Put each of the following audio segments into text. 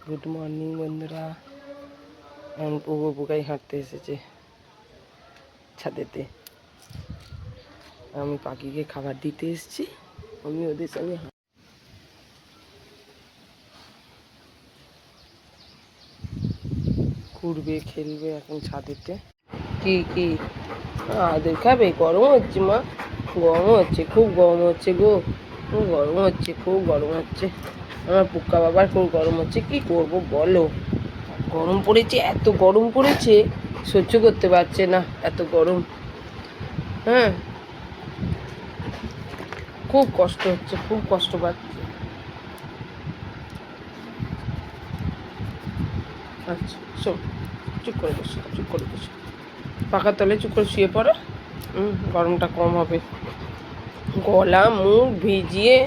Good morning বন্ধুরা। এখন পুকুর পোকাই হাঁটতে এসেছে ছাদেতে। আমি পাখিকে খাবার দিতে এসেছি, আমি ওদের সঙ্গে ঘুরবে খেলবে এখন ছাদেতে। কি কি আদের খাবে? গরম হচ্ছে মা, গরম হচ্ছে, খুব গরম হচ্ছে গো, খুব গরম হচ্ছে, খুব গরম হচ্ছে। আমার পুক্কা বাবার খুব গরম হচ্ছে, কি করব বলো? গরম পড়েছে, এত গরম পড়েছে, সহ্য করতে পারছে না এত গরম। হ্যাঁ, খুব কষ্ট হচ্ছে, খুব কষ্ট পাচ্ছে। আচ্ছা শোন, চুপ করে বসো, চুপ করে বসো, পাখার তলে চুপ করে শুয়ে পড়ো। গরমটা কম হবে। গলা মুখ ভিজিয়ে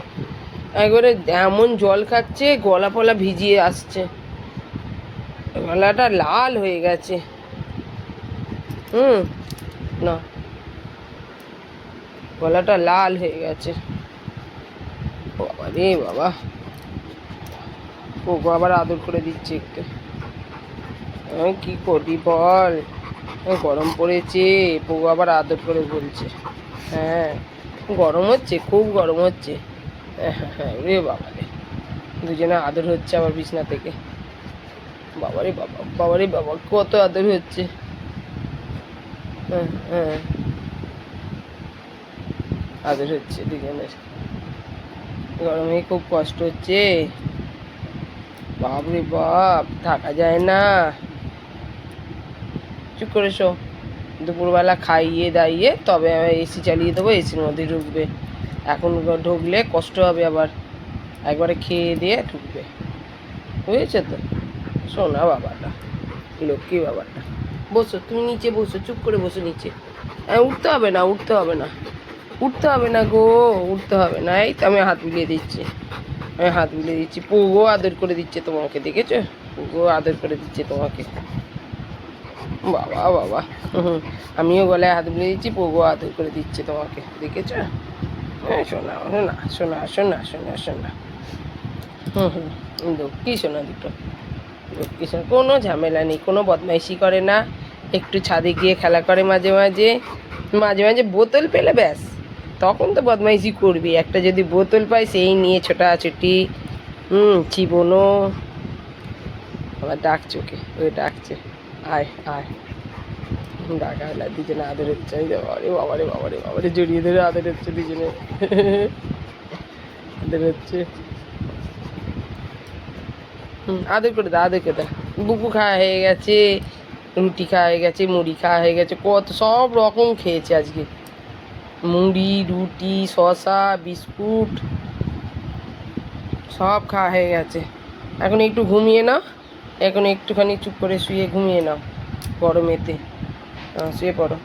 একবারে এমন জল খাচ্ছে, গলা ফলা ভিজিয়ে আসছে, গলাটা লাল হয়ে গেছে। না, গলাটা লাল হয়ে গেছে। বাবা রে বাবা, পোগো আবার আদর করে দিচ্ছে একটু। আমি কি করি বল, গরম পড়েছে, পোগো আবার আদর করে বলছে। হ্যাঁ, গরম হচ্ছে, খুব গরম হচ্ছে। হ্যাঁ হ্যাঁ হ্যাঁ, রে বাবা রে, দুজনে আদর হচ্ছে আবার বিছনা থেকে। বাবারে বাবা, বাবারে বাবা, কত আদর হচ্ছে। হ্যাঁ হ্যাঁ, আদর হচ্ছে দুজনের। গরমে খুব কষ্ট হচ্ছে, বাপরে বাপ, থাকা যায় না। চুপ করে শো, দুপুরবেলা খাইয়ে দাইয়ে তবে এসি চালিয়ে দেবো, এসির মধ্যে ঢুকবে। এখন ঢুকলে কষ্ট হবে আবার, একবারে খেয়ে দিয়ে ঢুকবে, বুঝেছো তো? শোনা বাবাটা, লক্ষ্মী বাবাটা। বসো, তুমি নিচে বসো, চুপ করে বসো নিচে। উঠতে হবে না, উঠতে হবে না, উঠতে হবে না গো, উঠতে হবে না। এই তো আমি হাত বুলিয়ে দিচ্ছি, আমি হাত বুলিয়ে দিচ্ছি। পুগো আদর করে দিচ্ছে তোমাকে, দেখেছো? পুগো আদর করে দিচ্ছে তোমাকে। বাবা বাবা, আমিও গলায় হাত বুলিয়ে দিচ্ছি, পুগো আদর করে দিচ্ছে তোমাকে, দেখেছো? হ্যাঁ, শোনা শোনা শোনা শোনা শোনা শোনা। লক্ষ্মী শোনা দুটো, লক্ষ্মী শোনা। কোনো ঝামেলা নেই, কোনো বদমাইশি করে না, একটু ছাদে গিয়ে খেলা করে মাঝে মাঝে, মাঝে মাঝে বোতল পেলে ব্যাস, তখন তো বদমাইশি করবি। একটা যদি বোতল পাই, সেই নিয়ে ছোটাছুটি, চিবোনো। আবার ডাকছে ওকে, ওই ডাকছে, আয় আয়, ডাকা হলে দুজনে আদর হচ্ছে। বাবারে বাবারে বাবারে বাবারে, জড়িয়ে ধরে আদর হচ্ছে দুজনে, আদর হচ্ছে। আদর করে দা, আদর করে দা। বুকু খাওয়া হয়ে গেছে, রুটি খাওয়া হয়ে গেছে, মুড়ি খাওয়া হয়ে গেছে, কত সব রকম খেয়েছে আজকে। মুড়ি, রুটি, শসা, বিস্কুট সব খাওয়া হয়ে গেছে। এখন একটু ঘুমিয়ে নাও, এখন একটুখানি চুপ করে শুয়ে ঘুমিয়ে নাও গরমেতে। শুয়ে পড়ো।